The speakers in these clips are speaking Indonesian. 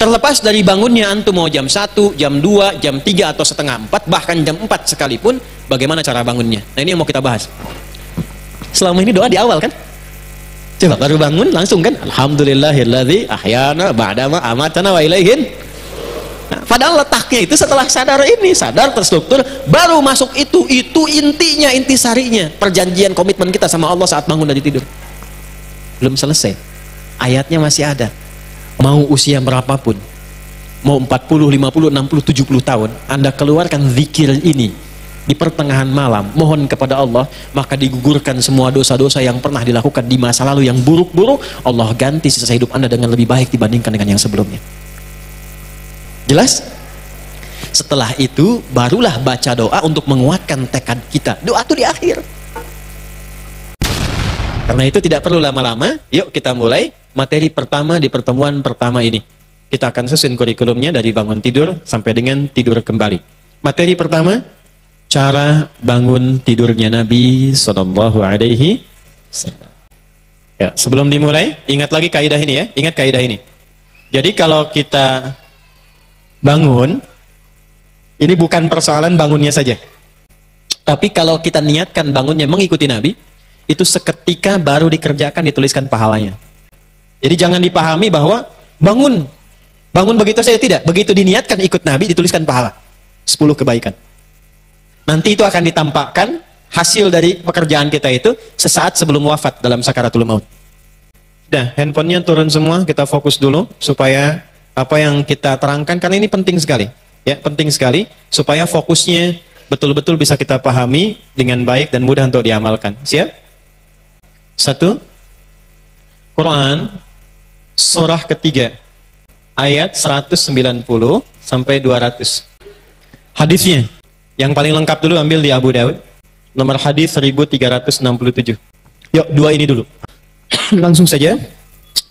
Terlepas dari bangunnya antum mau jam 1, jam 2, jam 3 atau setengah 4, bahkan jam 4 sekalipun, bagaimana cara bangunnya? Nah, ini yang mau kita bahas. Selama ini doa di awal kan? Coba baru bangun langsung kan? Alhamdulillahilladzi ahyana ba'dama amatana wa ilaihin. Nah, padahal letaknya itu setelah sadar terstruktur, baru masuk itu intinya, intisarinya, perjanjian komitmen kita sama Allah saat bangun dari tidur. Belum selesai, ayatnya masih ada. Mau usia berapapun, mau 40, 50, 60, 70 tahun, Anda keluarkan zikir ini di pertengahan malam, mohon kepada Allah, maka digugurkan semua dosa-dosa yang pernah dilakukan di masa lalu yang buruk-buruk. Allah ganti sisa hidup Anda dengan lebih baik dibandingkan dengan yang sebelumnya. Jelas? Setelah itu barulah baca doa untuk menguatkan tekad kita. Doa itu di akhir. Karena itu tidak perlu lama-lama. Yuk kita mulai materi pertama di pertemuan pertama ini. Kita akan susun kurikulumnya dari bangun tidur sampai dengan tidur kembali. Materi pertama, cara bangun tidurnya Nabi Sallallahu Alaihi Wasallam. Ya, sebelum dimulai, ingat lagi kaidah ini ya. Ingat kaidah ini. Jadi kalau kita bangun, ini bukan persoalan bangunnya saja. Tapi kalau kita niatkan bangunnya mengikuti Nabi, itu seketika baru dikerjakan, dituliskan pahalanya. Jadi jangan dipahami bahwa bangun begitu saja, tidak. Begitu diniatkan ikut Nabi, dituliskan pahala 10 kebaikan. Nanti itu akan ditampakkan hasil dari pekerjaan kita itu sesaat sebelum wafat dalam sakaratul maut. Nah, handphonenya turun semua, kita fokus dulu supaya apa yang kita terangkan, karena ini penting sekali. Ya, penting sekali supaya fokusnya betul-betul bisa kita pahami dengan baik dan mudah untuk diamalkan. Siap? 1. Quran surah ketiga ayat 190 sampai 200. Hadisnya yang paling lengkap dulu ambil di Abu Daud, nomor hadis 1367. Yuk, 2 ini dulu. Langsung saja.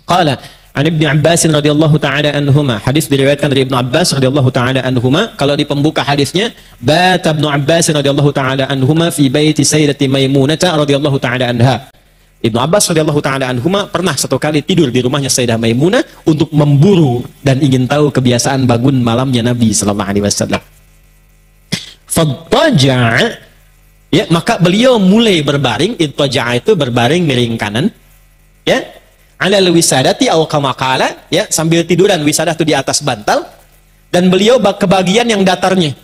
Qala an Ibnu Abbas radhiyallahu taala anhuma, hadis diriwayatkan dari Ibnu Abbas radhiyallahu taala anhuma. Kalau di pembuka hadisnya, bata Ibnu Abbas radhiyallahu taala anhuma fi baiti sayyidati Maimunah radhiyallahu taala anha. Ibnu Abbas radhiyallahu taala anhuma pernah satu kali tidur di rumahnya Sayyidah Maimunah untuk memburu dan ingin tahu kebiasaan bangun malamnya Nabi sallallahu alaihi wasallam. Fattaja'a, ya, maka beliau mulai berbaring. Ittaja'a itu berbaring miring kanan, ya, alal wisadati aw kama qala, ya, sambil tiduran. Wisadah itu di atas bantal, dan beliau ke bagian yang datarnya.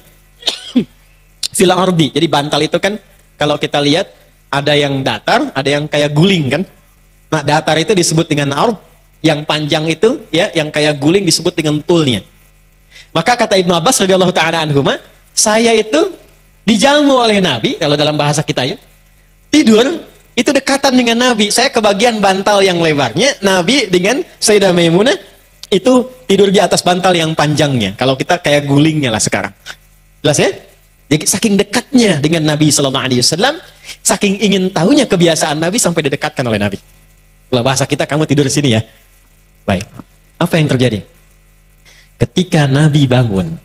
Fil ardi. Jadi bantal itu kan kalau kita lihat ada yang datar, ada yang kayak guling kan. Nah, datar itu disebut dengan ard, yang panjang itu, ya, yang kayak guling disebut dengan tulnya. Maka kata Ibnu Abbas radhiyallahu taala anhuma, saya itu dijamu oleh Nabi, kalau dalam bahasa kita ya, tidur itu dekatan dengan Nabi. Saya ke bagian bantal yang lebarnya, Nabi dengan Sayyidah Maimunah itu tidur di atas bantal yang panjangnya. Kalau kita kayak gulingnya lah sekarang. Jelas ya? Jadi saking dekatnya dengan Nabi sallallahu alaihi wasallam, saking ingin tahunya kebiasaan Nabi sampai didekatkan oleh Nabi. Kalau bahasa kita, kamu tidur di sini ya. Baik. Apa yang terjadi? Ketika Nabi bangun,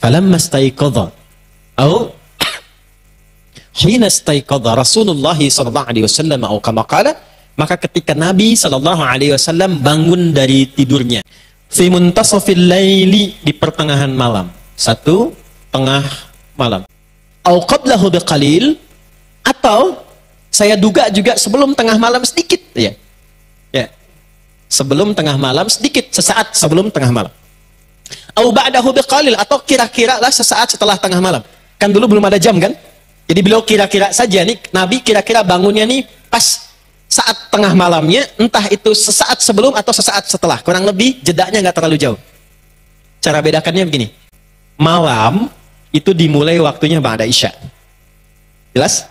falamma staiqadha atau hina staiqadha Rasulullah sallallahu alaihi wasallam atau kama qala, maka ketika Nabi sallallahu alaihi wasallam bangun dari tidurnya, fi muntasafil laili, di pertengahan malam, 1 tengah malam, au qablahu biqalil, atau saya duga juga sebelum tengah malam sedikit, ya. Ya. Sebelum tengah malam sedikit, sesaat sebelum tengah malam. Au ba'dahu biqalil, atau kira-kira lah sesaat setelah tengah malam. Kan dulu belum ada jam kan? Jadi beliau kira-kira saja nih, Nabi kira-kira bangunnya nih pas saat tengah malamnya, entah itu sesaat sebelum atau sesaat setelah. Kurang lebih jedanya nggak terlalu jauh. Cara bedakannya begini. Malam itu dimulai waktunya ba'da isya. Jelas?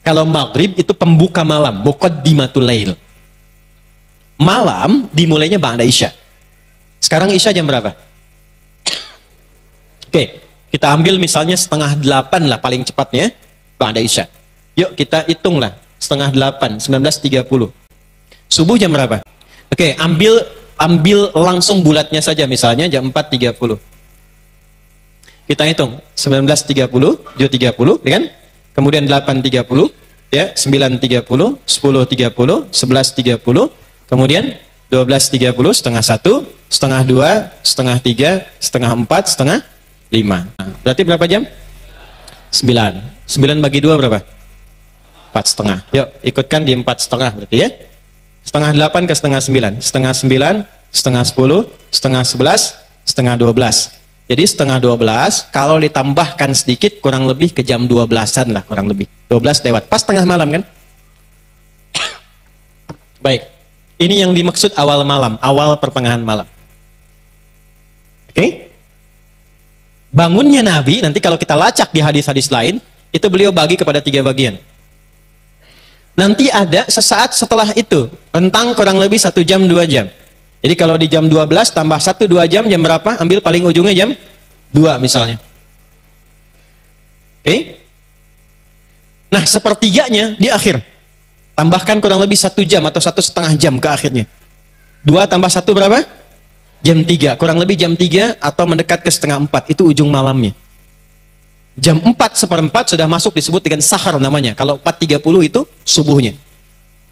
Kalau maghrib itu pembuka malam, muqaddimatul lail. Malam dimulainya ba'da isya. Sekarang isya jam berapa? Oke, kita ambil misalnya 7:30 lah paling cepatnya ba'da isya. Yuk kita hitunglah 7:30, 19:30. Subuh jam berapa? Oke, ambil langsung bulatnya saja, misalnya jam 4:30. Kita hitung 19:30, 7:30, kan? Kemudian 8:30, ya, 9:30, 10:30, 11:30, kemudian 12.30, setengah 1, setengah 2, setengah 3, setengah 4, setengah 5. Nah, berarti berapa jam? 9. 9 bagi 2 berapa? 4 setengah. Yuk, ikutkan di 4 setengah berarti ya. Setengah 8 ke setengah 9. Setengah 9, setengah 10, setengah 11, setengah 12. Jadi setengah 12, kalau ditambahkan sedikit, kurang lebih ke jam 12-an lah, kurang lebih. 12 lewat. Pas tengah malam kan? Baik. Ini yang dimaksud awal malam, awal pertengahan malam. Oke? Bangunnya Nabi, nanti kalau kita lacak di hadis-hadis lain, itu beliau bagi kepada 3 bagian. Nanti ada sesaat setelah itu, rentang kurang lebih 1 jam, 2 jam. Jadi kalau di jam 12 tambah 1, 2 jam, jam berapa? Ambil paling ujungnya jam 2 misalnya. Oke? Nah, sepertiganya di akhir. Tambahkan kurang lebih 1 jam atau 1,5 jam ke akhirnya. 2 tambah 1 berapa? Jam 3. Kurang lebih jam 3 atau mendekat ke setengah 4. Itu ujung malamnya. Jam 4:4 sudah masuk disebut dengan sahar namanya. Kalau 4:30 itu subuhnya.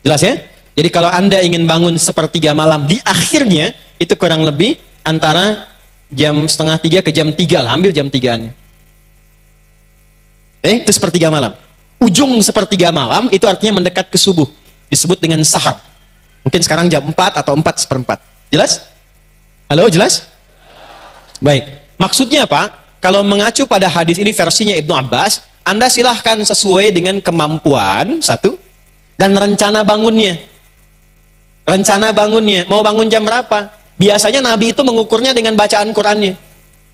Jelas ya? Jadi kalau Anda ingin bangun 1/3 malam di akhirnya, itu kurang lebih antara jam 2:30 ke jam 3 lah. Ambil jam 3-an. Itu 1/3 malam. Ujung 1/3 malam itu artinya mendekat ke subuh. Disebut dengan sahar. Mungkin sekarang jam 4 atau 4:4. Jelas? Halo, jelas? Baik. Maksudnya apa? Kalau mengacu pada hadis ini versinya Ibnu Abbas, Anda silahkan sesuai dengan kemampuan, satu, dan rencana bangunnya. Rencana bangunnya. Mau bangun jam berapa? Biasanya Nabi itu mengukurnya dengan bacaan Qur'annya.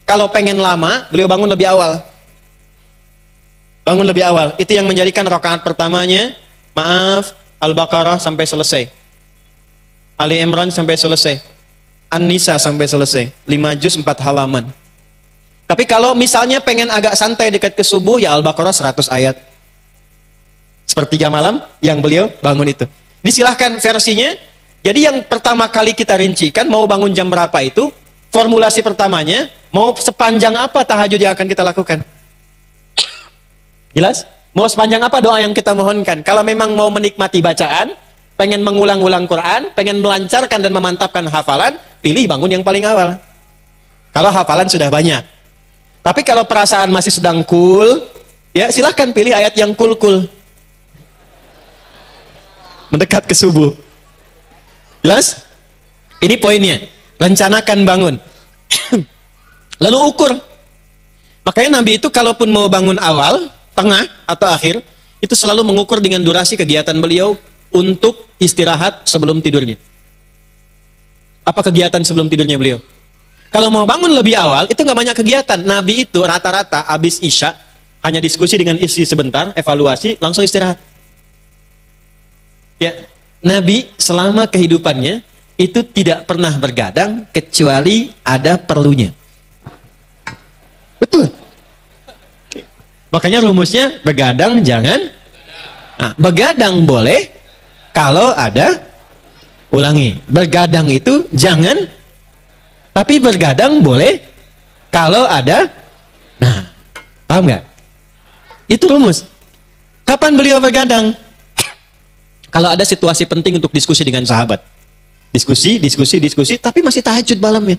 Kalau pengen lama, beliau bangun lebih awal. Bangun lebih awal. Itu yang menjadikan rakaat pertamanya, maaf, Al-Baqarah sampai selesai. Ali Imran sampai selesai. An-Nisa sampai selesai. 5 juz 4 halaman. Tapi kalau misalnya pengen agak santai dekat ke subuh, ya Al-Baqarah 100 ayat. 1/3 malam yang beliau bangun itu. Disilahkan versinya. Jadi yang pertama kali kita rincikan, mau bangun jam berapa itu, formulasi pertamanya, mau sepanjang apa tahajud yang akan kita lakukan. Jelas? Mau sepanjang apa doa yang kita mohonkan. Kalau memang mau menikmati bacaan, pengen mengulang-ulang Quran, pengen melancarkan dan memantapkan hafalan, pilih bangun yang paling awal. Kalau hafalan sudah banyak. Tapi kalau perasaan masih sedang cool, ya silahkan pilih ayat yang cool-cool. Mendekat ke subuh. Jelas? Ini poinnya. Rencanakan bangun. Lalu ukur. Makanya Nabi itu kalaupun mau bangun awal, tengah, atau akhir, itu selalu mengukur dengan durasi kegiatan beliau untuk istirahat sebelum tidurnya. Apa kegiatan sebelum tidurnya beliau? Kalau mau bangun lebih awal, itu nggak banyak kegiatan. Nabi itu rata-rata habis Isya, hanya diskusi dengan istri sebentar, evaluasi, langsung istirahat. Ya, Nabi selama kehidupannya itu tidak pernah bergadang kecuali ada perlunya. Betul. Makanya rumusnya begadang jangan. Nah, begadang boleh kalau ada, ulangi, begadang itu jangan, tapi bergadang boleh kalau ada. Nah, paham nggak? Itu rumus. Kapan beliau bergadang? Kalau ada situasi penting untuk diskusi dengan sahabat. Diskusi, tapi masih tahajud malamnya.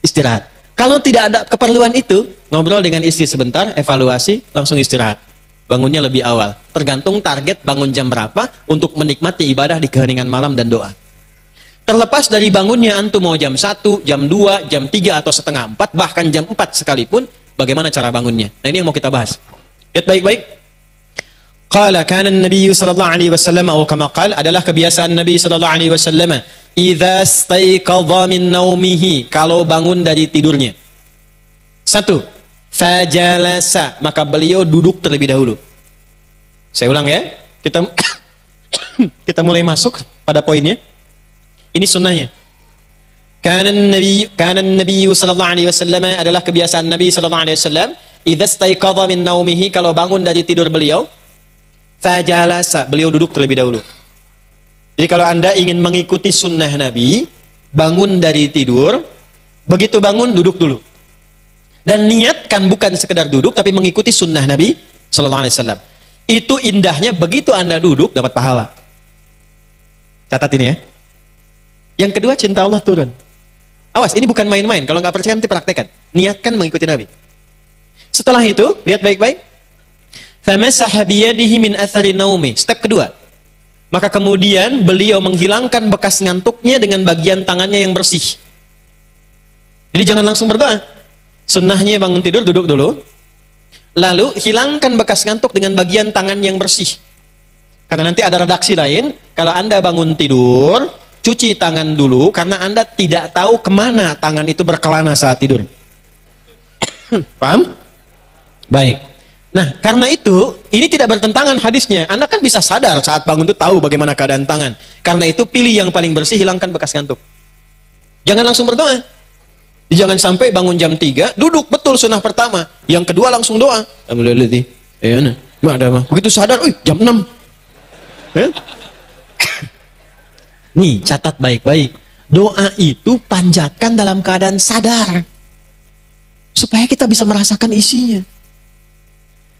Istirahat. Kalau tidak ada keperluan itu, ngobrol dengan istri sebentar, evaluasi, langsung istirahat. Bangunnya lebih awal. Tergantung target bangun jam berapa untuk menikmati ibadah di keheningan malam dan doa. Terlepas dari bangunnya antum mau jam 1, jam 2, jam 3 atau setengah 4, bahkan jam 4 sekalipun, bagaimana cara bangunnya? Nah, ini yang mau kita bahas. Lihat baik-baik. Qala kana an-nabiy sallallahu alaihi wasallam atau kama qala, adalah kebiasaan Nabi sallallahu alaihi wasallam, idza staiqadha min naumihi, kalau bangun dari tidurnya. 1, fajalasa, maka beliau duduk terlebih dahulu. Saya ulang ya. Kita mulai masuk pada poinnya. Ini sunnahnya. Kana an-nabiy sallallahu alaihi wasallam, adalah kebiasaan Nabi sallallahu alaihi wasallam, idza staiqadha min naumihi, kalau bangun dari tidur beliau, fajalasa, beliau duduk terlebih dahulu. Jadi kalau Anda ingin mengikuti sunnah Nabi, bangun dari tidur, begitu bangun duduk dulu. Dan niatkan bukan sekedar duduk, tapi mengikuti sunnah Nabi sallallahu alaihi wasallam. Itu indahnya, begitu Anda duduk dapat pahala. Catat ini ya. Yang kedua, cinta Allah turun. Awas, ini bukan main-main. Kalau nggak percaya nanti praktekkan. Niatkan mengikuti Nabi. Setelah itu, lihat baik-baik. Famasaha biyadihi min athari naumi. Step kedua. Maka kemudian beliau menghilangkan bekas ngantuknya dengan bagian tangannya yang bersih. Jadi jangan langsung berdoa. Sunnahnya bangun tidur, duduk dulu. Lalu hilangkan bekas ngantuk dengan bagian tangan yang bersih. Karena nanti ada redaksi lain. Kalau Anda bangun tidur, cuci tangan dulu. Karena Anda tidak tahu kemana tangan itu berkelana saat tidur. Paham? Baik. Nah, karena itu, ini tidak bertentangan hadisnya. Anda kan bisa sadar saat bangun itu tahu bagaimana keadaan tangan. Karena itu, pilih yang paling bersih, hilangkan bekas ngantuk. Jangan langsung berdoa. Jangan sampai bangun jam 3, duduk betul sunnah pertama. Yang kedua langsung doa. Begitu sadar, jam 6. Nih, catat baik-baik. Doa itu panjatkan dalam keadaan sadar. Supaya kita bisa merasakan isinya.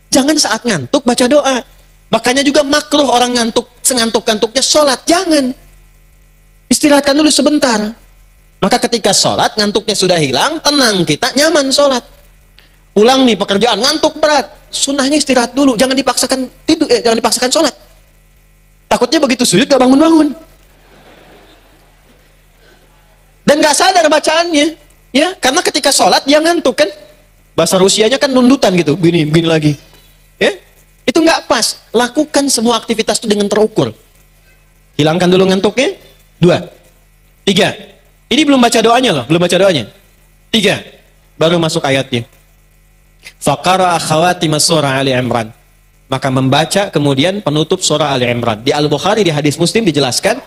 Jangan saat ngantuk baca doa. Makanya juga makruh orang ngantuk, sengantuk-ngantuknya sholat. Jangan. Istirahatkan dulu sebentar. Maka ketika sholat, ngantuknya sudah hilang, tenang kita, nyaman sholat. Pulang nih pekerjaan, ngantuk berat. Sunnahnya istirahat dulu. Jangan dipaksakan tidur, jangan dipaksakan sholat. Takutnya begitu sujud gak bangun-bangun. Dan gak sadar bacaannya. Ya, karena ketika sholat dia ngantuk kan. Bahasa Rusianya kan nundutan gitu, begini lagi. Ya, itu nggak pas. Lakukan semua aktivitas itu dengan terukur. Hilangkan dulu ngantuknya. 2, 3. Ini belum baca doanya loh, belum baca doanya. 3, baru masuk ayatnya. Faqara khawatim surah Ali Imran. Maka membaca kemudian penutup surah Ali Imran. Di Al-Bukhari di hadis Muslim dijelaskan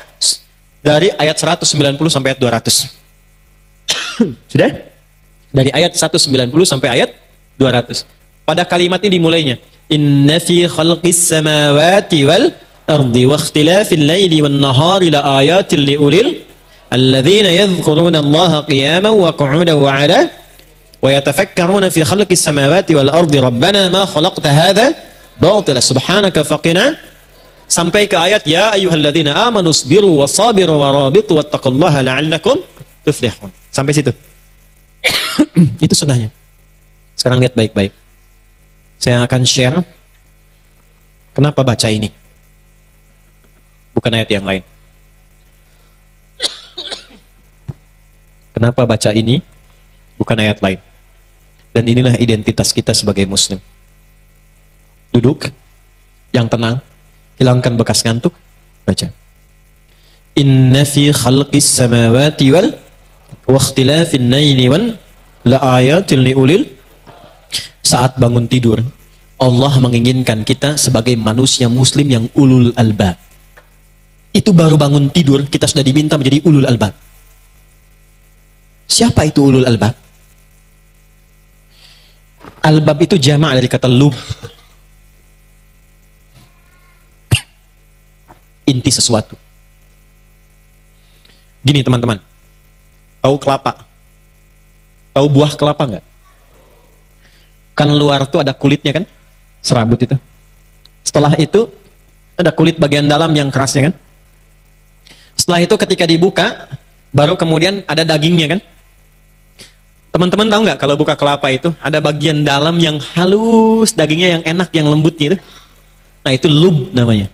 dari ayat 190 sampai ayat 200. Sudah? Dari ayat 190 sampai ayat 200. Pada kalimat ini dimulainya. Inna fi khalqis samawati wal ardi wa ikhtilafil laili wan nahari la ayatin li ulil alladzina yadhkuruna Allaha qiyaman wa qu'udan wa 'ala wa yatafakkaruna fi khalqis samawati wal ardi rabbana ma khalaqta hadha batila subhanaka faqina sampai ke ayat ya ayyuhalladzina amanu sabiru wasabiru warabitu wattaqullaha la'allakum tuflihun. Sampai situ. Itu sunnahnya. Sekarang lihat baik-baik. Saya akan share kenapa baca ini. Bukan ayat yang lain. Kenapa baca ini? Bukan ayat lain. Dan inilah identitas kita sebagai muslim. Duduk yang tenang, hilangkan bekas ngantuk, baca. Inna fi khalqis samawati wal wa ikhtilafin laili wan la ayatin li ulil. Saat bangun tidur, Allah menginginkan kita sebagai manusia muslim yang ulul albab. Itu baru bangun tidur, kita sudah diminta menjadi ulul albab. Siapa itu ulul albab? Albab itu jamak dari kata lub. Inti sesuatu. Gini teman-teman, tahu kelapa? Tahu buah kelapa nggak? Kan luar tuh ada kulitnya kan, serabut itu. Setelah itu ada kulit bagian dalam yang kerasnya kan. Setelah itu ketika dibuka, baru kemudian ada dagingnya kan. Teman-teman tahu nggak kalau buka kelapa itu ada bagian dalam yang halus, dagingnya yang enak, yang lembut gitu. Nah itu lub namanya.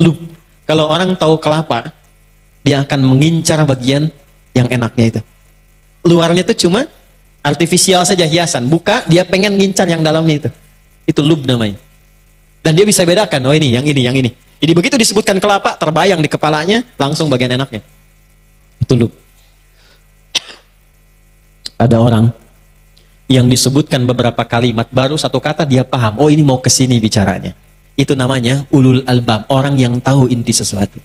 Lub. Kalau orang tahu kelapa, dia akan mengincar bagian yang enaknya itu. Luarnya itu cuma artifisial saja, hiasan. Buka, dia pengen ngincar yang dalamnya itu. Itu lub namanya. Dan dia bisa bedakan, oh ini, yang ini, yang ini. Jadi begitu disebutkan kelapa, terbayang di kepalanya, langsung bagian enaknya. Itu lub. Ada orang yang disebutkan beberapa kalimat, baru satu kata dia paham, oh ini mau kesini bicaranya. Itu namanya ulul albab, orang yang tahu inti sesuatu.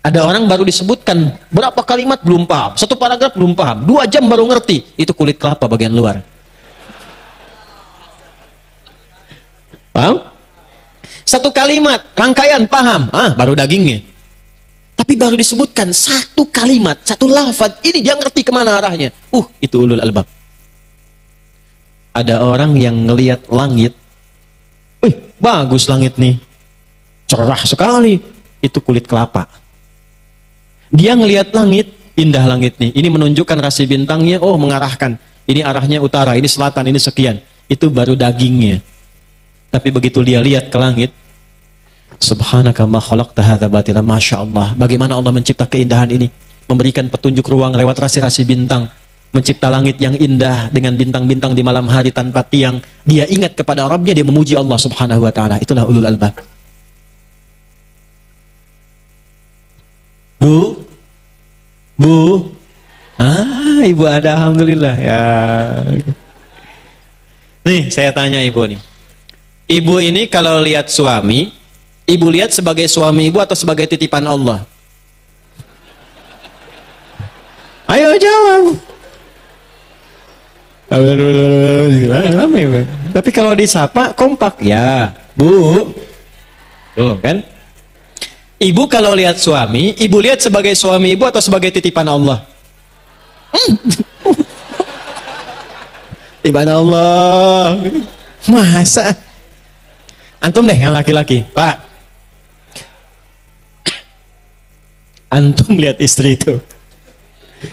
Ada orang baru disebutkan berapa kalimat belum paham, satu paragraf belum paham, 2 jam baru ngerti, itu kulit kelapa bagian luar. Paham? Satu kalimat, rangkaian paham, baru dagingnya. Tapi baru disebutkan satu kalimat, satu lafaz, ini dia ngerti kemana arahnya. Itu ulul albab. Ada orang yang ngelihat langit, bagus langit nih, cerah sekali, itu kulit kelapa. Dia ngelihat langit, indah langit nih. Ini menunjukkan rasi bintangnya, oh mengarahkan. Ini arahnya utara, ini selatan, ini sekian. Itu baru dagingnya. Tapi begitu dia lihat ke langit, subhanaka ma khalaqta hadza batila, masya Allah. Bagaimana Allah mencipta keindahan ini, memberikan petunjuk ruang lewat rasi-rasi bintang, mencipta langit yang indah dengan bintang-bintang di malam hari tanpa tiang. Dia ingat kepada Rabbnya, dia memuji Allah subhanahu wa ta'ala. Itulah ulul albab. Bu, ibu ada, alhamdulillah ya. Nih saya tanya ibu nih, ibu ini kalau lihat suami, ibu lihat sebagai suami ibu atau sebagai titipan Allah? Ayo jawab. Tapi kalau disapa kompak ya, bu, tuh kan? Ibu kalau lihat suami, ibu lihat sebagai suami ibu atau sebagai titipan Allah? Titipan Allah. Masa? Antum deh yang laki-laki, Pak. Antum lihat istri itu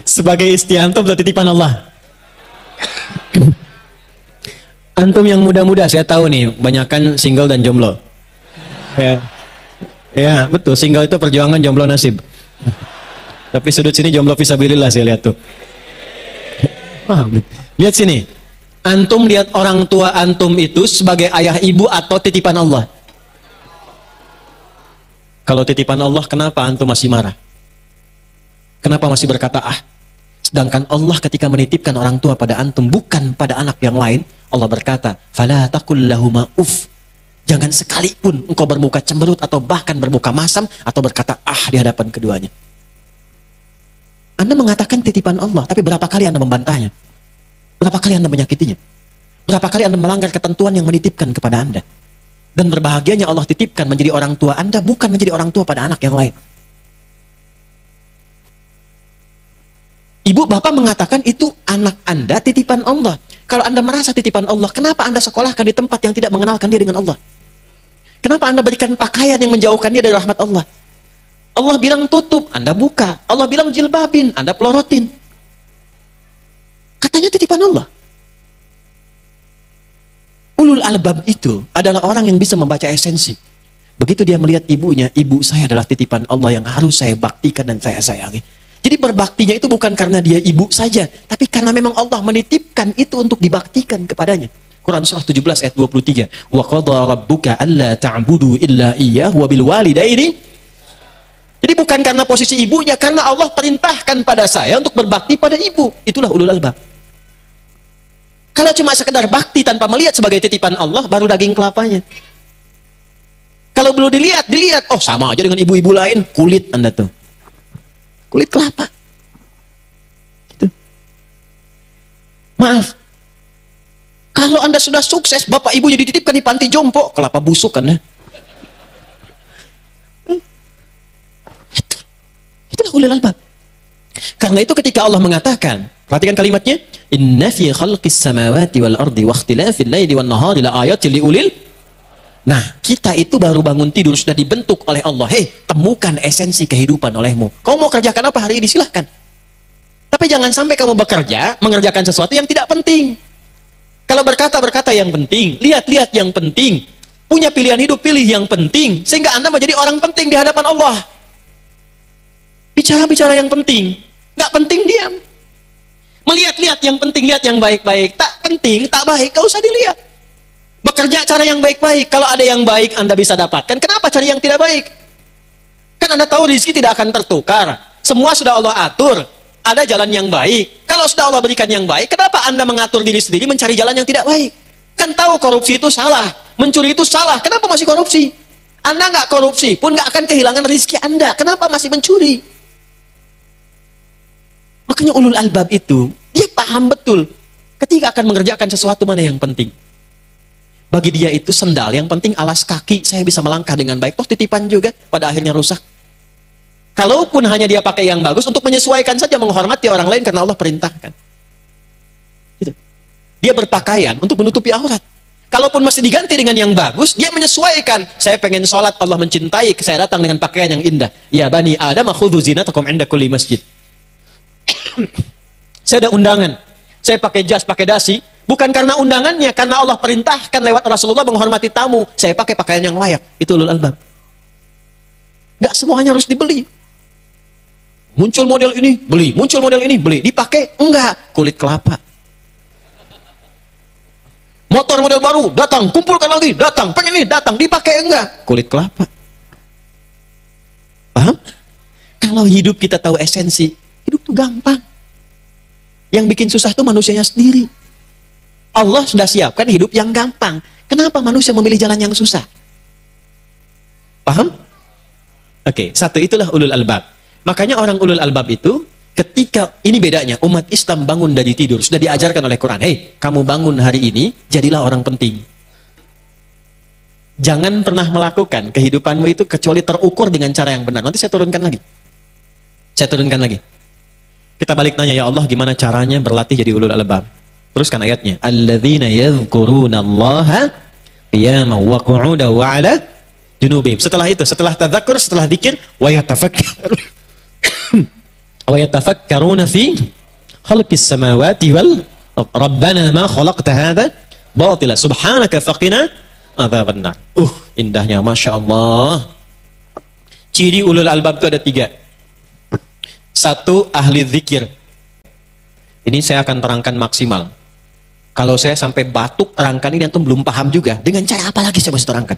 sebagai istri antum atau titipan Allah? Antum yang muda-muda, saya tahu nih, banyakan single dan jomblo. Ya, betul. Single itu perjuangan, jomblo nasib. Tapi sudut sini jomblo fisabilillah saya lihat tuh. Lihat sini. Antum lihat orang tua antum itu sebagai ayah ibu atau titipan Allah? Kalau titipan Allah, kenapa antum masih marah? Kenapa masih berkata ah? Sedangkan Allah ketika menitipkan orang tua pada antum, bukan pada anak yang lain, Allah berkata, "Fala taqul lahuma uff." Jangan sekalipun engkau bermuka cemberut atau bahkan bermuka masam atau berkata ah di hadapan keduanya. Anda mengatakan titipan Allah, tapi berapa kali Anda membantahnya? Berapa kali Anda menyakitinya? Berapa kali Anda melanggar ketentuan yang menitipkan kepada Anda? Dan berbahagianya Allah titipkan menjadi orang tua Anda, bukan menjadi orang tua pada anak yang lain. Ibu bapak mengatakan itu anak Anda titipan Allah. Kalau Anda merasa titipan Allah, kenapa Anda sekolahkan di tempat yang tidak mengenalkan dia dengan Allah? Kenapa Anda berikan pakaian yang menjauhkan dia dari rahmat Allah? Allah bilang tutup, Anda buka. Allah bilang jilbabin, Anda pelorotin. Katanya titipan Allah. Ulul albab itu adalah orang yang bisa membaca esensi. Begitu dia melihat ibunya, ibu saya adalah titipan Allah yang harus saya baktikan dan saya sayangi. Jadi berbaktinya itu bukan karena dia ibu saja, tapi karena memang Allah menitipkan itu untuk dibaktikan kepadanya. Quran surah 17 ayat 23. Wa qadha rabbuka alla ta'budu illa iyyahu wa bil walidaini. Jadi bukan karena posisi ibunya, karena Allah perintahkan pada saya untuk berbakti pada ibu. Itulah ulul albab. Kalau cuma sekedar bakti tanpa melihat sebagai titipan Allah, baru daging kelapanya. Kalau belum dilihat, oh sama aja dengan ibu-ibu lain, kulit Anda tuh. Kulit kelapa. Gitu. Maaf. Kalau Anda sudah sukses, bapak ibunya dititipkan di panti jompo, kelapa busuk kan ya. Itulah ulul albab. Karena itu ketika Allah mengatakan, perhatikan kalimatnya, inna fi khalqis samawati wal ardi wa ikhtilafil laili wan nahari la ayatin liulil. Nah, kita itu baru bangun tidur sudah dibentuk oleh Allah. Hei, temukan esensi kehidupan olehmu. Kau mau kerjakan apa hari ini? Silahkan. Tapi jangan sampai kamu bekerja mengerjakan sesuatu yang tidak penting. Kalau berkata yang penting, lihat-lihat yang penting. Punya pilihan hidup, pilih yang penting. Sehingga Anda menjadi orang penting di hadapan Allah. Bicara-bicara yang penting. Nggak penting, diam. Melihat-lihat yang penting, lihat yang baik-baik. Tak penting, tak baik, gak usah dilihat. Bekerja cara yang baik-baik. Kalau ada yang baik Anda bisa dapatkan, kenapa cari yang tidak baik? Kan Anda tahu rezeki tidak akan tertukar. Semua sudah Allah atur. Ada jalan yang baik. Kalau sudah Allah berikan yang baik, kenapa Anda mengatur diri sendiri mencari jalan yang tidak baik? Kan tahu korupsi itu salah, mencuri itu salah. Kenapa masih korupsi? Anda nggak korupsi pun nggak akan kehilangan rezeki Anda. Kenapa masih mencuri? Makanya ulul albab itu, dia paham betul ketika akan mengerjakan sesuatu mana yang penting. Bagi dia itu sendal, yang penting alas kaki, saya bisa melangkah dengan baik. Toh titipan juga, pada akhirnya rusak. Kalaupun hanya dia pakai yang bagus, untuk menyesuaikan saja, menghormati orang lain karena Allah perintahkan. Gitu. Dia berpakaian untuk menutupi aurat. Kalaupun masih diganti dengan yang bagus, dia menyesuaikan. Saya pengen sholat, Allah mencintai, saya datang dengan pakaian yang indah. Ya bani Adam, khudhu zinatakum inda kulli masjid. Saya ada undangan, saya pakai jas, pakai dasi, bukan karena undangannya, karena Allah perintahkan lewat Rasulullah menghormati tamu. Saya pakai pakaian yang layak. Itu ulul albab. Gak semuanya harus dibeli. Muncul model ini, beli. Muncul model ini, beli. Dipakai? Enggak. Kulit kelapa. Motor model baru, datang. Kumpulkan lagi, datang. Pengen ini, datang. Dipakai? Enggak. Kulit kelapa. Paham? Kalau hidup kita tahu esensi, hidup tuh gampang. Yang bikin susah tuh manusianya sendiri. Allah sudah siapkan hidup yang gampang. Kenapa manusia memilih jalan yang susah? Paham? Oke, satu itulah ulul albab. Makanya orang ulul albab itu, ketika, ini bedanya, umat Islam bangun dari tidur, sudah diajarkan oleh Quran, hei, kamu bangun hari ini, jadilah orang penting. Jangan pernah melakukan kehidupanmu itu kecuali terukur dengan cara yang benar. Nanti saya turunkan lagi. Saya turunkan lagi. Kita balik nanya, ya Allah, gimana caranya berlatih jadi ulul albab? Teruskan ayatnya. Alladzina yadhkurunallaha qiyaman wa qu'udan wa 'ala junubihim. Setelah itu, setelah tadzakkur, setelah dzikir, wa yatafakkaruna fi khalqis samawati wal rabbana ma khalaqta hadza batila subhanaka faqina adzabannar. Indahnya, Masya Allah. Ciri ulul albab itu ada 3. 1, ahli zikir. Ini saya akan terangkan maksimal. Kalau saya sampai batuk terangkan ini, antum belum paham juga. Dengan cara apa lagi saya mesti terangkan?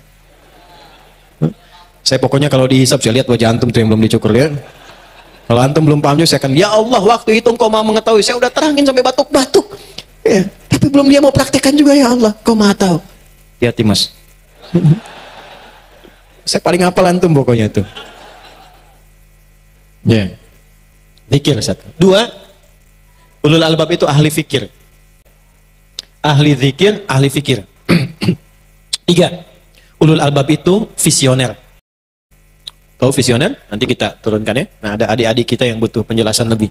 Saya pokoknya kalau dihisap, saya lihat wajah antum tuh yang belum dicukur ya. Kalau antum belum paham juga, saya akan, ya Allah, waktu itu engkau mau mengetahui, saya udah terangin sampai batuk-batuk. Ya, tapi belum dia mau praktekkan juga, ya Allah, kau maha tahu. Hati-hati mas. Saya paling hafal antum pokoknya itu. Ya. Zikir 1. 2, ulul albab itu ahli fikir. Ahli zikir, ahli fikir. 3, ulul albab itu visioner. Tahu visioner? Nanti kita turunkan ya. Nah, ada adik-adik kita yang butuh penjelasan lebih.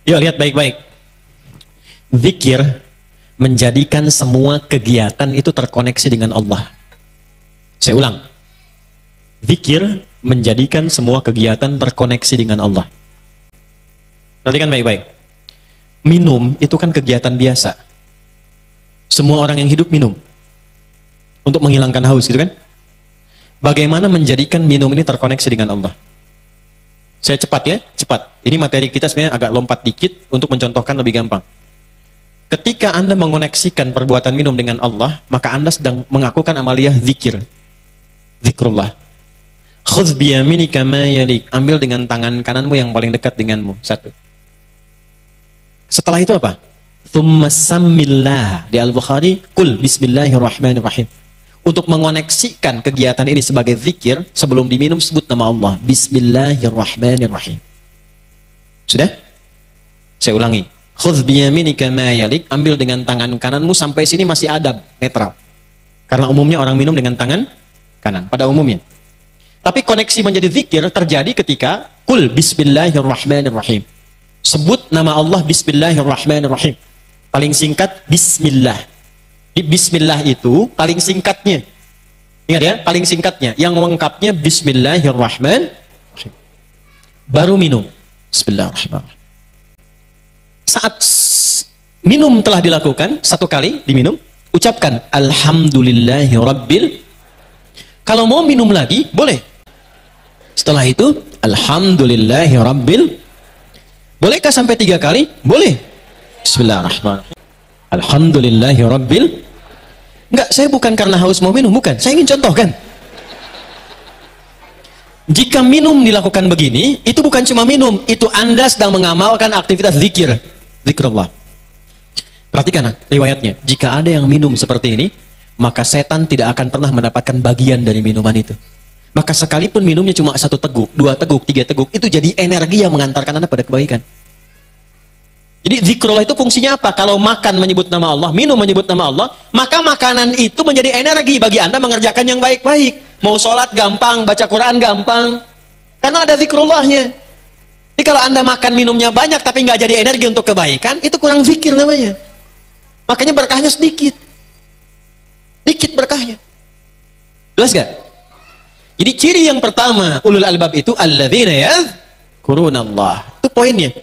Yuk lihat baik-baik. Zikir menjadikan semua kegiatan itu terkoneksi dengan Allah. Saya ulang. Zikir menjadikan semua kegiatan terkoneksi dengan Allah. Perhatikan baik-baik. Minum itu kan kegiatan biasa. Semua orang yang hidup minum. Untuk menghilangkan haus, gitu kan? Bagaimana menjadikan minum ini terkoneksi dengan Allah? Saya cepat ya, cepat. Ini materi kita sebenarnya agak lompat dikit untuk mencontohkan lebih gampang. Ketika Anda mengoneksikan perbuatan minum dengan Allah, maka Anda sedang mengakukan amaliyah zikir. Zikrullah. Khudz biyaminika ma yalik. Ambil dengan tangan kananmu yang paling dekat denganmu. 1. Setelah itu apa? Tsumma sammillah. Di Al-Bukhari, qul bismillahirrahmanirrahim. Untuk mengoneksikan kegiatan ini sebagai zikir, sebelum diminum sebut nama Allah. Bismillahirrahmanirrahim. Sudah? Saya ulangi. Khudz biyaminika ma yalik. Ambil dengan tangan kananmu, sampai sini masih adab, netral. Karena umumnya orang minum dengan tangan kanan, pada umumnya. Tapi koneksi menjadi zikir terjadi ketika qul bismillahirrahmanirrahim. Sebut nama Allah bismillahirrahmanirrahim. Paling singkat bismillah. Di bismillah itu paling singkatnya. Ingat ya, paling singkatnya. Yang lengkapnya bismillahirrahmanirrahim. Baru minum. Bismillahirrahmanirrahim. Saat minum telah dilakukan, 1 kali diminum, ucapkan alhamdulillahirabbil. Kalau mau minum lagi, boleh. Setelah itu, alhamdulillahirabbil. Bolehkah sampai 3 kali? Boleh. Bismillahirrahmanirrahim. Alhamdulillahirabbil. Enggak, saya bukan karena haus mau minum, bukan. Saya ingin contohkan. Jika minum dilakukan begini, itu bukan cuma minum, itu Anda sedang mengamalkan aktivitas zikir. Zikrullah. Perhatikan riwayatnya. Jika ada yang minum seperti ini, maka setan tidak akan pernah mendapatkan bagian dari minuman itu. Maka sekalipun minumnya cuma 1 teguk, 2 teguk, 3 teguk, itu jadi energi yang mengantarkan Anda pada kebaikan. Jadi zikrullah itu fungsinya apa? Kalau makan menyebut nama Allah, minum menyebut nama Allah, maka makanan itu menjadi energi bagi Anda mengerjakan yang baik-baik. Mau sholat gampang, baca Quran gampang, karena ada zikrullahnya. Jadi kalau Anda makan minumnya banyak tapi nggak jadi energi untuk kebaikan, itu kurang zikir namanya. Makanya berkahnya sedikit. Dikit berkahnya. Jelas gak? Jadi ciri yang pertama ulul albab itu alladzina yadhkurunallah. Itu poinnya.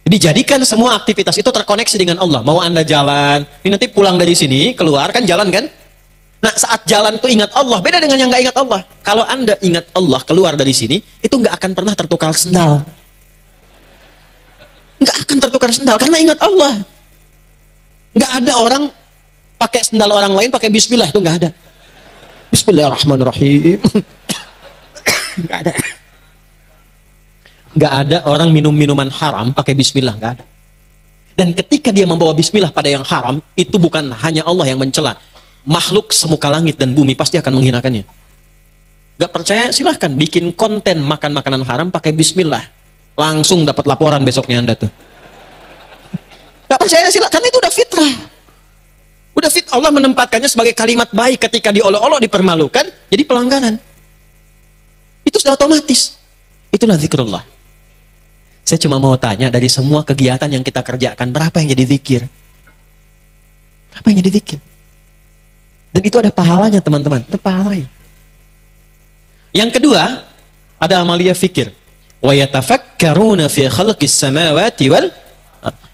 Jadi jadikan semua aktivitas itu terkoneksi dengan Allah. Mau Anda jalan, ini nanti pulang dari sini, keluar kan jalan kan? Nah saat jalan tuh ingat Allah, beda dengan yang nggak ingat Allah. Kalau Anda ingat Allah keluar dari sini, itu nggak akan pernah tertukar sendal. Nggak akan tertukar sendal, karena ingat Allah. Nggak ada orang pakai sendal orang lain, pakai bismillah, itu nggak ada. Bismillahirrahmanirrahim. Nggak ada. Nggak ada orang minum minuman haram pakai bismillah, nggak ada. Dan ketika dia membawa bismillah pada yang haram, itu bukan hanya Allah yang mencela. Makhluk semuka langit dan bumi pasti akan menghinakannya. Nggak percaya? Silahkan bikin konten makan makanan haram pakai bismillah. Langsung dapat laporan besoknya Anda tuh. Nggak percaya? Silahkan, itu udah fitrah. Udah fit, Allah menempatkannya sebagai kalimat baik, ketika diolok-olok dipermalukan, jadi pelanggaran. Itu sudah otomatis. Itulah zikrullah. Saya cuma mau tanya, dari semua kegiatan yang kita kerjakan, berapa yang jadi zikir? Berapa yang jadi zikir? Dan itu ada pahalanya teman-teman, itu pahalanya. Yang kedua, ada amalia fikir. Wa yatafakkaruna fi khalqis samawati wal.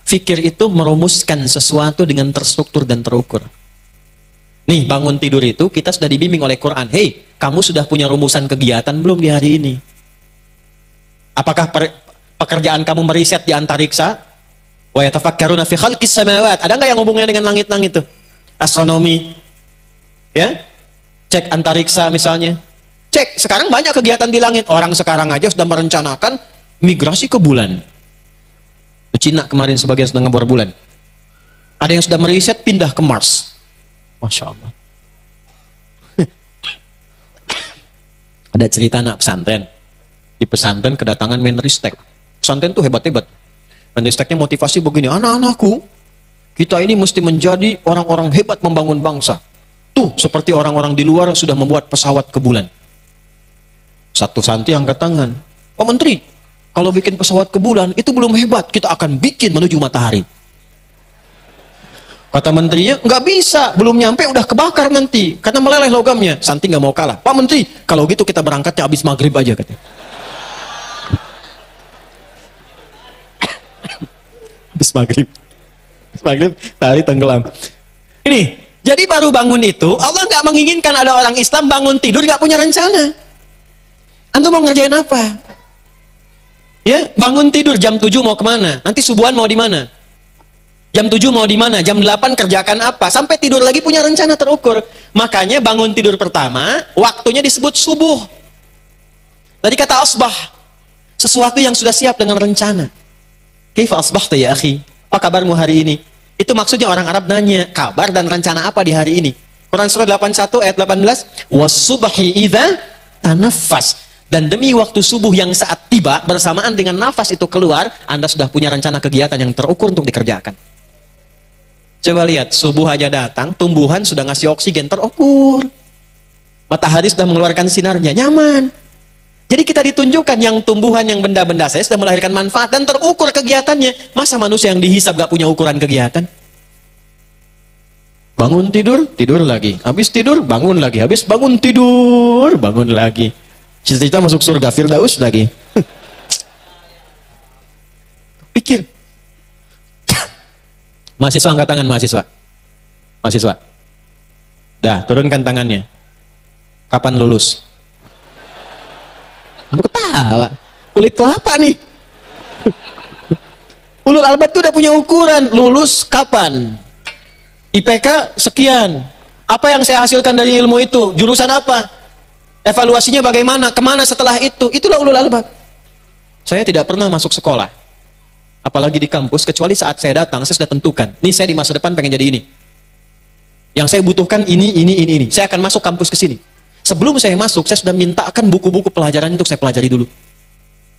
Fikir itu merumuskan sesuatu dengan terstruktur dan terukur. Nih, bangun tidur itu kita sudah dibimbing oleh Quran. Hei, kamu sudah punya rumusan kegiatan belum di hari ini? Apakah pekerjaan kamu meriset di antariksa? Wa yatafakkaruna fi khalqis samawat. Ada nggak yang hubungannya dengan langit-langit itu? Astronomi. Ya? Cek antariksa misalnya. Cek, sekarang banyak kegiatan di langit. Orang sekarang aja sudah merencanakan migrasi ke bulan. Cina kemarin sebagian sudah ngebor bulan. Ada yang sudah meriset pindah ke Mars. Masya Allah. Ada cerita anak pesantren. Di pesantren kedatangan Menristek. Pesantren tuh hebat-hebat. Menristeknya motivasi begini, anak-anakku, kita ini mesti menjadi orang-orang hebat membangun bangsa. Tuh, seperti orang-orang di luar sudah membuat pesawat ke bulan. Satu santri angkat tangan. Pak Menteri, kalau bikin pesawat ke bulan, itu belum hebat. Kita akan bikin menuju matahari. Kata menterinya, nggak bisa. Belum nyampe, udah kebakar nanti. Karena meleleh logamnya. Santri nggak mau kalah. Pak Menteri, kalau gitu kita berangkatnya habis maghrib aja, katanya. Habis maghrib. Habis maghrib, hari tenggelam. Ini, jadi baru bangun itu, Allah nggak menginginkan ada orang Islam bangun tidur, nggak punya rencana. Antum mau ngerjain apa? Ya, bangun tidur jam 7 mau kemana? Nanti subuhan mau di mana? Jam 7 mau di mana? Jam 8 kerjakan apa? Sampai tidur lagi punya rencana terukur. Makanya bangun tidur pertama, waktunya disebut subuh. Tadi kata asbah, sesuatu yang sudah siap dengan rencana. Kaifa asbahta ya akhi? Apa kabarmu hari ini? Itu maksudnya orang Arab nanya, kabar dan rencana apa di hari ini? Quran surah 81 ayat 18, was-subhi idza tanaffas. Dan demi waktu subuh yang saat tiba, bersamaan dengan nafas itu keluar, Anda sudah punya rencana kegiatan yang terukur untuk dikerjakan. Coba lihat, subuh aja datang, tumbuhan sudah ngasih oksigen terukur. Matahari sudah mengeluarkan sinarnya, nyaman. Jadi kita ditunjukkan yang tumbuhan, yang benda-benda saya sudah melahirkan manfaat dan terukur kegiatannya. Masa manusia yang dihisab gak punya ukuran kegiatan? Bangun tidur, tidur lagi. Habis tidur, bangun lagi. Habis bangun tidur, bangun lagi. Cita-cita masuk surga Firdaus lagi. Pikir. Mahasiswa angkat tangan, mahasiswa. Mahasiswa. Dah, turunkan tangannya. Kapan lulus? Kamu ketawa. Kulit kelapa nih. Ulul albab itu udah punya ukuran. Lulus kapan? IPK sekian. Apa yang saya hasilkan dari ilmu itu? Jurusan apa? Evaluasinya bagaimana? Kemana setelah itu? Itulah ulul albab. Saya tidak pernah masuk sekolah, apalagi di kampus, kecuali saat saya datang, saya sudah tentukan, nih saya di masa depan pengen jadi ini. Yang saya butuhkan ini. Saya akan masuk kampus ke sini. Sebelum saya masuk, saya sudah mintakan buku-buku pelajaran untuk saya pelajari dulu.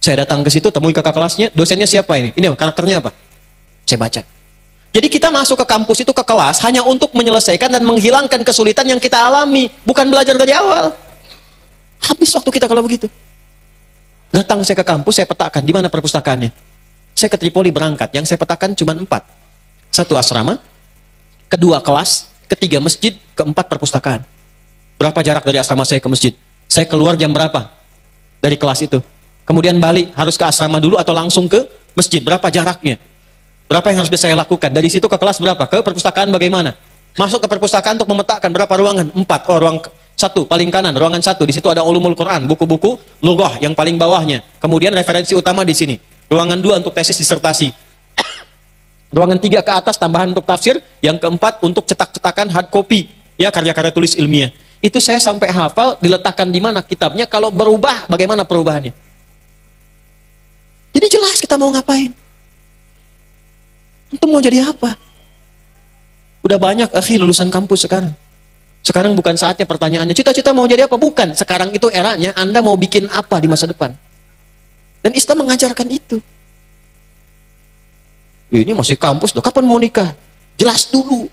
Saya datang ke situ, temui kakak kelasnya, dosennya siapa ini? Ini karakternya apa? Saya baca. Jadi kita masuk ke kampus itu, ke kelas, hanya untuk menyelesaikan dan menghilangkan kesulitan yang kita alami, bukan belajar dari awal. Habis waktu kita kalau begitu. Datang saya ke kampus, saya petakan di mana perpustakaannya. Saya ke Tripoli berangkat, yang saya petakan cuma 4. 1 asrama, kedua kelas, ketiga masjid, keempat perpustakaan. Berapa jarak dari asrama saya ke masjid? Saya keluar jam berapa dari kelas itu? Kemudian balik, harus ke asrama dulu atau langsung ke masjid? Berapa jaraknya? Berapa yang harus saya lakukan? Dari situ ke kelas berapa? Ke perpustakaan bagaimana? Masuk ke perpustakaan untuk memetakkan berapa ruangan? 4. Oh, ruang 1 paling kanan, ruangan 1. Di situ ada ulumul Quran, buku-buku lughah yang paling bawahnya. Kemudian referensi utama di sini. Ruangan 2 untuk tesis disertasi. Ruangan 3 ke atas tambahan untuk tafsir, yang keempat untuk cetak-cetakan hard copy, ya karya-karya tulis ilmiah. Itu saya sampai hafal, diletakkan di mana kitabnya, kalau berubah bagaimana perubahannya. Jadi jelas kita mau ngapain. Itu mau jadi apa? Udah banyak akhi lulusan kampus sekarang. Sekarang bukan saatnya pertanyaannya, cita-cita mau jadi apa? Bukan. Sekarang itu eranya Anda mau bikin apa di masa depan. Dan Islam mengajarkan itu. Ini masih kampus, loh. Kapan mau nikah? Jelas dulu.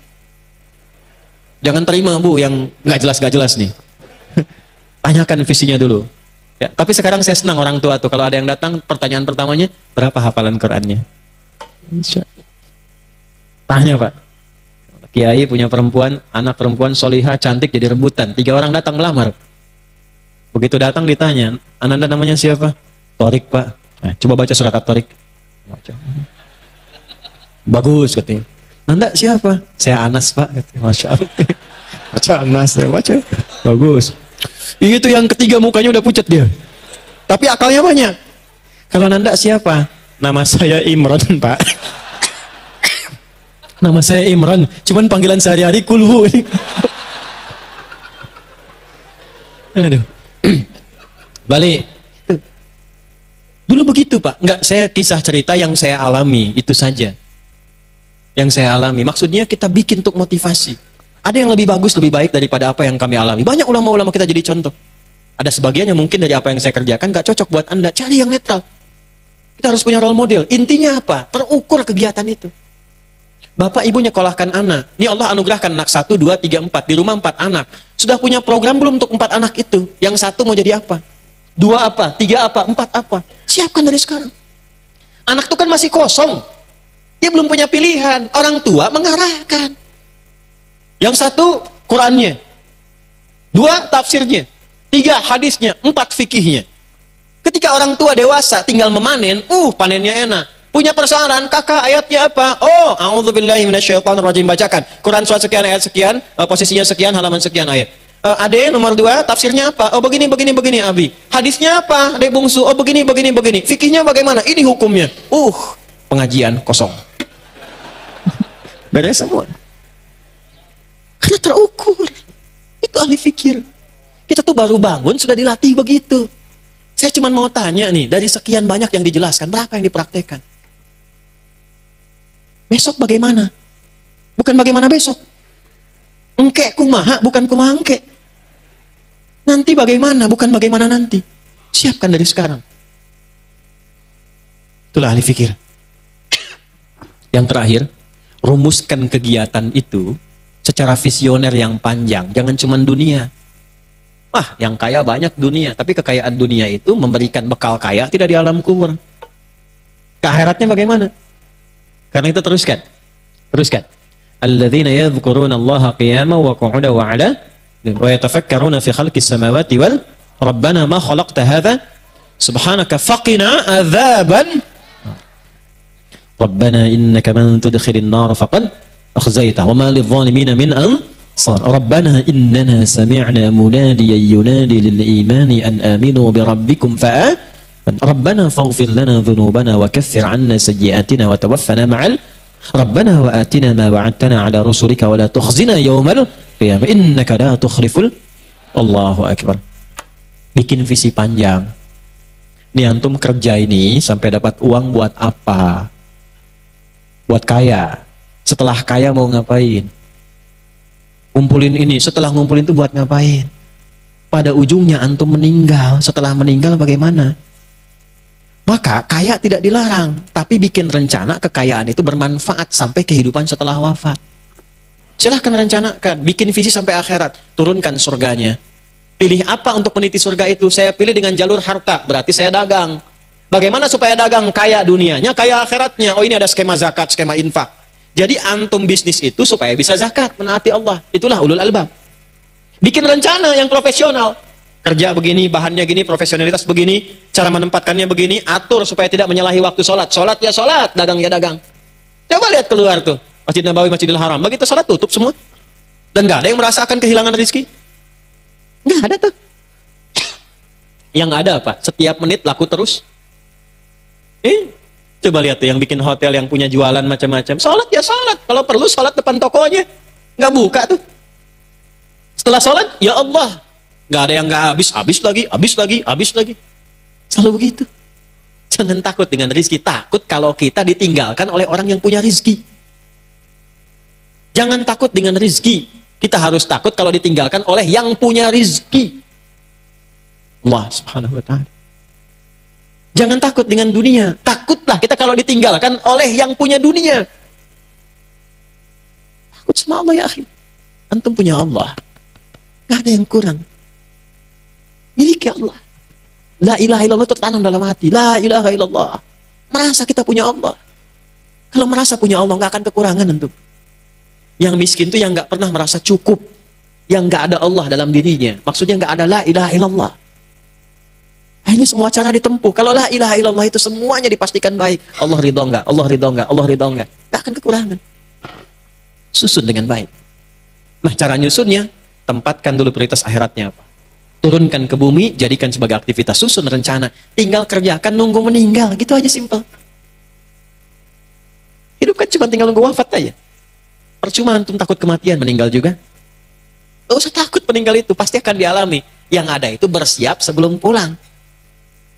Jangan terima bu yang nggak jelas nih. Tanyakan visinya dulu. Ya, tapi sekarang saya senang orang tua tuh kalau ada yang datang pertanyaan pertamanya berapa hafalan Qurannya? Tanya pak. Kiai punya perempuan, anak perempuan solihah cantik jadi rebutan. 3 orang datang melamar. Begitu datang ditanya, Ananda namanya siapa? Torik pak. Nah, coba baca surat At-Torik. Baca. Bagus katanya. Nanda siapa? Saya Anas pak. Masya Allah. Baca Anas ya baca. Bagus. Itu yang ketiga mukanya udah pucat dia. Tapi akalnya banyak. Kalau Nanda siapa? Nama saya Imran pak. Nama saya Imran. Cuman panggilan sehari-hari Kulhu. Aduh. Balik. Dulu begitu pak. Enggak, saya kisah cerita yang saya alami. Itu saja. Yang saya alami. Maksudnya kita bikin untuk motivasi. Ada yang lebih bagus, lebih baik daripada apa yang kami alami. Banyak ulama-ulama kita jadi contoh. Ada sebagian yang mungkin dari apa yang saya kerjakan gak cocok buat Anda. Cari yang netral. Kita harus punya role model. Intinya apa? Terukur kegiatan itu. Bapak ibu nyekolahkan anak. Ini Allah anugerahkan anak 1, 2, 3, 4. Di rumah 4 anak. Sudah punya program belum untuk 4 anak itu? Yang 1 mau jadi apa? 2 apa? 3 apa? 4 apa? Siapkan dari sekarang. Anak itu kan masih kosong. Dia belum punya pilihan. Orang tua mengarahkan. Yang 1 Qurannya. 2 tafsirnya. 3 hadisnya. 4 fikihnya. Ketika orang tua dewasa tinggal memanen, panennya enak. Punya persoalan, kakak ayatnya apa? Oh, a'udzubillahi minasyaitonirrajim, bacakan. Quran surat sekian, ayat sekian, posisinya sekian, halaman sekian ayat. Ade nomor 2, tafsirnya apa? Oh begini, Abi. Hadisnya apa? Adek bungsu, oh begini. Fikihnya bagaimana? Ini hukumnya. Pengajian kosong. Beres semua. Karena terukur. Itu ahli fikir. Kita tuh baru bangun, sudah dilatih begitu. Saya cuma mau tanya nih, dari sekian banyak yang dijelaskan, berapa yang dipraktekkan? Besok bagaimana? Bukan bagaimana besok. Engke kumaha, bukan kumaha engke. Nanti bagaimana, bukan bagaimana nanti. Siapkan dari sekarang. Itulah ahli fikir. Yang terakhir, rumuskan kegiatan itu secara visioner yang panjang. Jangan cuma dunia. Yang kaya banyak dunia. Tapi kekayaan dunia itu memberikan bekal kaya tidak di alam kubur. Ke akhiratnya bagaimana? Karena itu teruskan. Alladzina yadhkuruna Allaha qiyaman wa qu'udan wa 'ala wa yatafakkaruna fi khalqis samawati wal rabbana ma khalaqta hadza subhanaka faqina adzaban rabbana innaka man tudkhilin nar faqad akhzayta wa ma lidh-dhalimin min ansar rabbana innana sami'na munadiyan yunadi lil imani an aminu bi rabbikum fa rabbana faghfir lana dhunubana wa kaffir 'anna sayyi'atina wa tawaffana ma'al Rabbana wa atina ma wa'adtana ala rusulika wa la tukhzina yawmal qiyamah innaka la tukhliful Allahu akbar. Bikin visi panjang. Nih antum kerja ini sampai dapat uang buat apa? Buat kaya. Setelah kaya mau ngapain? Kumpulin ini, setelah ngumpulin itu buat ngapain? Pada ujungnya antum meninggal. Setelah meninggal bagaimana? Maka kaya tidak dilarang, tapi bikin rencana kekayaan itu bermanfaat sampai kehidupan setelah wafat. Silahkan rencanakan, bikin visi sampai akhirat, turunkan surganya. Pilih apa untuk meniti surga itu? Saya pilih dengan jalur harta, berarti saya dagang. Bagaimana supaya dagang? Kaya dunianya, kaya akhiratnya. Oh ini ada skema zakat, skema infak. Jadi antum bisnis itu supaya bisa zakat, menaati Allah. Itulah ulul albab. Bikin rencana yang profesional. Kerja begini, bahannya gini, profesionalitas begini, cara menempatkannya begini, atur supaya tidak menyalahi waktu sholat. Sholat ya sholat, dagang ya dagang. Coba lihat keluar tuh, Masjid Nabawi, Masjidil Haram. Begitu sholat tutup semua. Dan nggak ada yang merasakan kehilangan rezeki. Nggak ada tuh. Yang ada apa? Setiap menit laku terus. Coba lihat tuh yang bikin hotel, yang punya jualan macam-macam. Sholat ya sholat. Kalau perlu sholat depan tokonya. Nggak buka tuh. Setelah sholat, ya Allah. Nggak ada yang nggak habis. Habis lagi, habis lagi, habis lagi. Selalu begitu. Jangan takut dengan rizki. Takut kalau kita ditinggalkan oleh orang yang punya rizki. Jangan takut dengan rizki. Kita harus takut kalau ditinggalkan oleh yang punya rizki. Allah subhanahu wa ta'ala. Jangan takut dengan dunia. Takutlah kita kalau ditinggalkan oleh yang punya dunia. Takut sama Allah ya akhi. Antum punya Allah. Gak ada yang kurang. Miliki Allah. La ilaha illallah tertanam dalam hati. La ilaha illallah. Merasa kita punya Allah. Kalau merasa punya Allah gak akan kekurangan antum. Yang miskin itu yang gak pernah merasa cukup. Yang gak ada Allah dalam dirinya. Maksudnya gak ada la ilaha illallah. Ini semua cara ditempuh. Kalau la ilaha illallah itu semuanya dipastikan baik. Allah ridho enggak? Allah ridho enggak? Allah ridho enggak? Enggak akan kekurangan. Susun dengan baik. Nah, cara nyusunnya, tempatkan dulu prioritas akhiratnya apa. Turunkan ke bumi, jadikan sebagai aktivitas. Susun rencana. Tinggal kerjakan, nunggu meninggal. Gitu aja simpel. Hidup kan cuma tinggal nunggu wafat aja. Percuma antum takut kematian, meninggal juga. Gak usah takut meninggal itu. Pasti akan dialami. Yang ada itu bersiap sebelum pulang.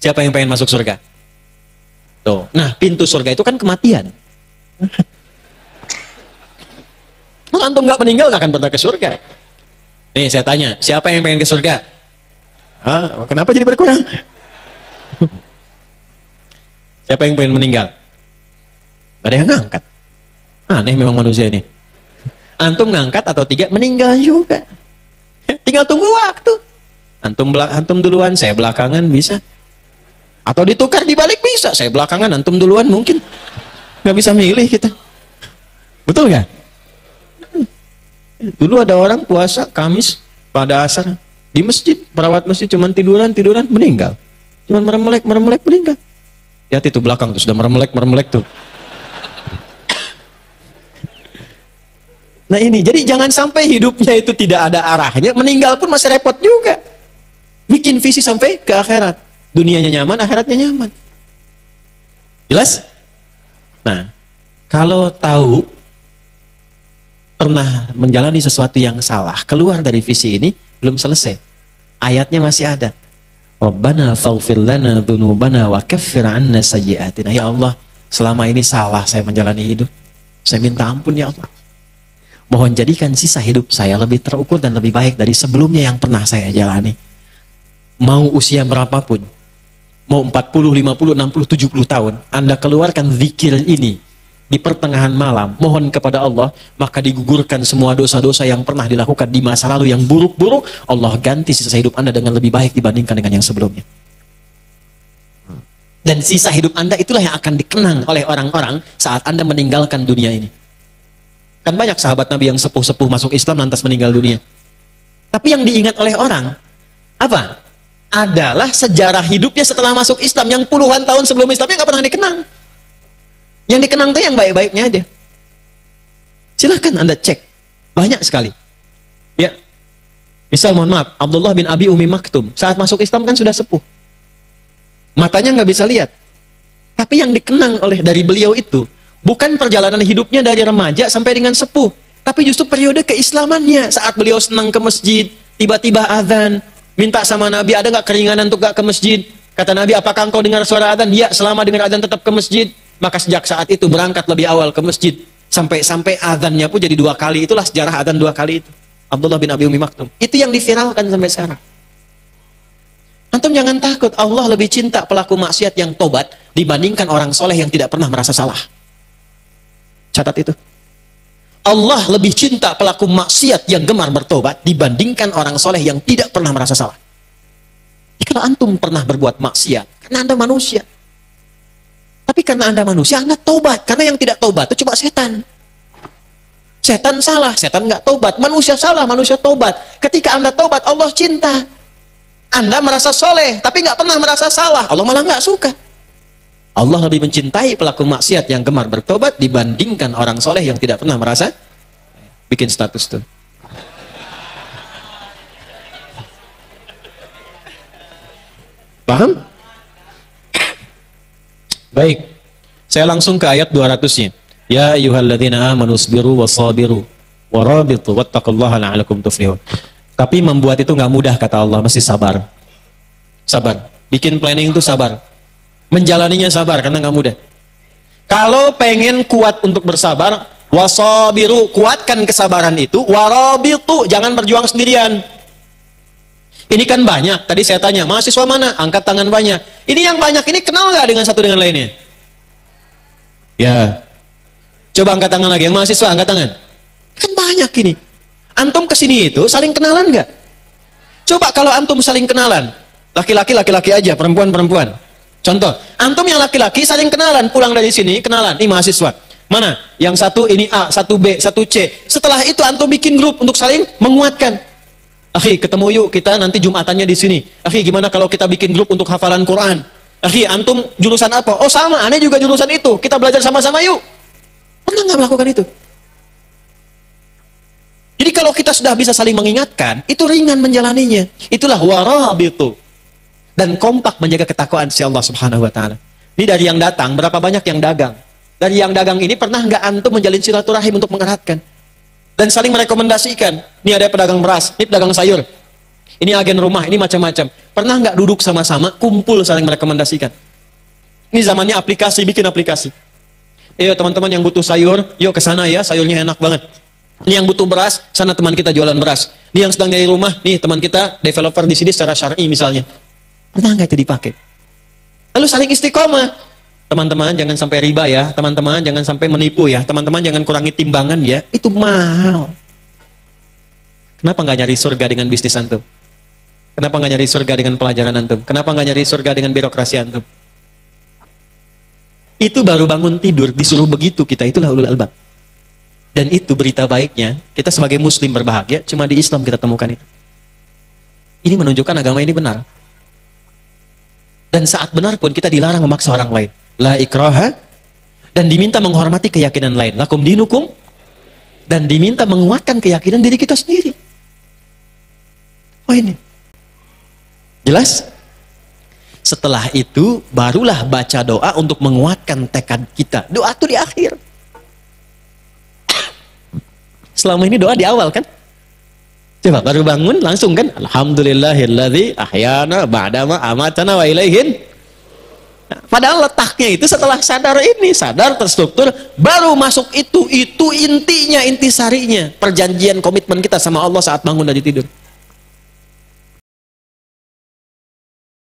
Siapa yang pengen masuk surga? Tuh. Nah, pintu surga itu kan kematian. Kalau antum nggak meninggal, nggak akan pernah ke surga. Nih, saya tanya, siapa yang pengen ke surga? Hah? Kenapa jadi berkurang? Siapa yang pengen meninggal? Gak ada yang ngangkat. Aneh memang manusia ini. Antum ngangkat atau tidak, meninggal juga. Tinggal tunggu waktu. Antum duluan, saya belakangan, bisa. Atau ditukar dibalik bisa. Saya belakangan, antum duluan mungkin. Nggak bisa milih kita. Betul nggak? Dulu ada orang puasa Kamis pada asar di masjid, perawat masjid cuman tiduran meninggal. Cuman meremelek meninggal. Lihat itu belakang tuh sudah meremelek tuh. Nah ini, jadi jangan sampai hidupnya itu tidak ada arahnya, meninggal pun masih repot juga. Bikin visi sampai ke akhirat. Dunianya nyaman, akhiratnya nyaman. Jelas? Nah, kalau tahu pernah menjalani sesuatu yang salah, keluar dari visi ini, belum selesai. Ayatnya masih ada. Rabbana faghfir lana dzunubana wa kaffir 'anna sayyi'atina. Ya Allah, selama ini salah saya menjalani hidup. Saya minta ampun ya Allah. Mohon jadikan sisa hidup saya lebih terukur dan lebih baik dari sebelumnya yang pernah saya jalani. Mau usia berapapun, mau 40, 50, 60, 70 tahun, Anda keluarkan zikir ini di pertengahan malam, mohon kepada Allah, maka digugurkan semua dosa-dosa yang pernah dilakukan di masa lalu yang buruk-buruk, Allah ganti sisa hidup Anda dengan lebih baik dibandingkan dengan yang sebelumnya. Dan sisa hidup Anda itulah yang akan dikenang oleh orang-orang saat Anda meninggalkan dunia ini. Kan banyak sahabat Nabi yang sepuh-sepuh masuk Islam lantas meninggal dunia. Tapi yang diingat oleh orang, apa? Adalah sejarah hidupnya setelah masuk Islam yang puluhan tahun sebelum Islamnya nggak pernah dikenang. Yang dikenang tuh yang baik-baiknya aja. Silahkan Anda cek, banyak sekali. Ya, misal mohon maaf, Abdullah bin Abi Umi Maktum saat masuk Islam kan sudah sepuh, matanya nggak bisa lihat. Tapi yang dikenang oleh dari beliau itu bukan perjalanan hidupnya dari remaja sampai dengan sepuh, tapi justru periode keislamannya saat beliau senang ke masjid, tiba-tiba azan. Minta sama Nabi, ada nggak keringanan untuk gak ke masjid? Kata Nabi, apakah engkau dengar suara adzan? Iya, selama dengar adzan tetap ke masjid. Maka sejak saat itu berangkat lebih awal ke masjid. Sampai adzannya pun jadi 2 kali. Itulah sejarah adzan 2 kali itu. Abdullah bin Abi Umi Maktum. Itu yang diviralkan sampai sekarang. Antum jangan takut, Allah lebih cinta pelaku maksiat yang tobat dibandingkan orang soleh yang tidak pernah merasa salah. Catat itu. Allah lebih cinta pelaku maksiat yang gemar bertobat dibandingkan orang soleh yang tidak pernah merasa salah. Jadi kalau antum pernah berbuat maksiat, karena Anda manusia. Tapi karena Anda manusia, Anda tobat. Karena yang tidak tobat itu coba setan. Setan salah, setan nggak tobat. Manusia salah, manusia tobat. Ketika Anda tobat, Allah cinta. Anda merasa soleh, tapi nggak pernah merasa salah. Allah malah nggak suka. Allah lebih mencintai pelaku maksiat yang gemar bertobat dibandingkan orang soleh yang tidak pernah merasa bikin status tuh. Paham? Baik. Saya langsung ke ayat 200-nya. Ya ayyuhalladzina amanu sabiru wasabiru warabitu wattaqullaha la'alakum tuflihun. Tapi membuat itu nggak mudah kata Allah, mesti sabar. Sabar. Bikin planning itu sabar. Menjalaninya sabar karena nggak mudah. Kalau pengen kuat untuk bersabar, wasabiru, kuatkan kesabaran itu, warabitu, jangan berjuang sendirian. Ini kan banyak. Tadi saya tanya, mahasiswa mana? Angkat tangan banyak. Ini yang banyak ini kenal nggak dengan satu dengan lainnya? Ya. Coba angkat tangan lagi. Yang mahasiswa angkat tangan. Kan banyak ini. Antum kesini itu saling kenalan nggak? Coba kalau antum saling kenalan, laki-laki aja, perempuan. Contoh, antum yang laki-laki saling kenalan, pulang dari sini kenalan. Ini mahasiswa. Mana? Yang satu ini A, satu B, satu C. Setelah itu antum bikin grup untuk saling menguatkan. Akhi, ketemu yuk kita nanti Jumatannya di sini. Akhi, gimana kalau kita bikin grup untuk hafalan Quran? Akhi, antum jurusan apa? Oh sama, aneh juga jurusan itu. Kita belajar sama-sama yuk. Pernah nggak melakukan itu? Jadi kalau kita sudah bisa saling mengingatkan, itu ringan menjalaninya. Itulah warabitu. Dan kompak menjaga ketakwaan si Allah Subhanahu wa taala. Ini dari yang datang, berapa banyak yang dagang? Dari yang dagang ini pernah nggak antum menjalin silaturahim untuk mengeratkan? Dan saling merekomendasikan. Ini ada pedagang beras, ini pedagang sayur. Ini agen rumah, ini macam-macam. Pernah nggak duduk sama-sama, kumpul saling merekomendasikan? Ini zamannya aplikasi, bikin aplikasi. Ayo teman-teman yang butuh sayur, yuk ke sana ya, sayurnya enak banget. Ini yang butuh beras, sana teman kita jualan beras. Ini yang sedang nyari rumah, nih teman kita developer di sini secara syar'i misalnya. Pernah nggak itu dipakai? Lalu saling istiqomah. Teman-teman jangan sampai riba ya, teman-teman jangan sampai menipu ya, teman-teman jangan kurangi timbangan ya, itu mahal. Kenapa nggak nyari surga dengan bisnis antum? Kenapa nggak nyari surga dengan pelajaran antum? Kenapa nggak nyari surga dengan birokrasi antum? Itu baru bangun tidur, disuruh begitu kita, itulah ulul albab. Dan itu berita baiknya, kita sebagai muslim berbahagia, cuma di Islam kita temukan itu. Ini menunjukkan agama ini benar. Dan saat benar pun kita dilarang memaksa orang lain. La ikraha, dan diminta menghormati keyakinan lain. Lakum dinukum, dan diminta menguatkan keyakinan diri kita sendiri. Oh ini. Jelas? Setelah itu, barulah baca doa untuk menguatkan tekad kita. Doa itu di akhir. Selama ini doa di awal kan? Coba baru bangun langsung kan? Alhamdulillahilladzi ahyana ba'dama amatana wa ilaihin. Padahal letaknya itu setelah sadar ini, sadar terstruktur, baru masuk itu intinya, intisarinya, perjanjian komitmen kita sama Allah saat bangun dari tidur.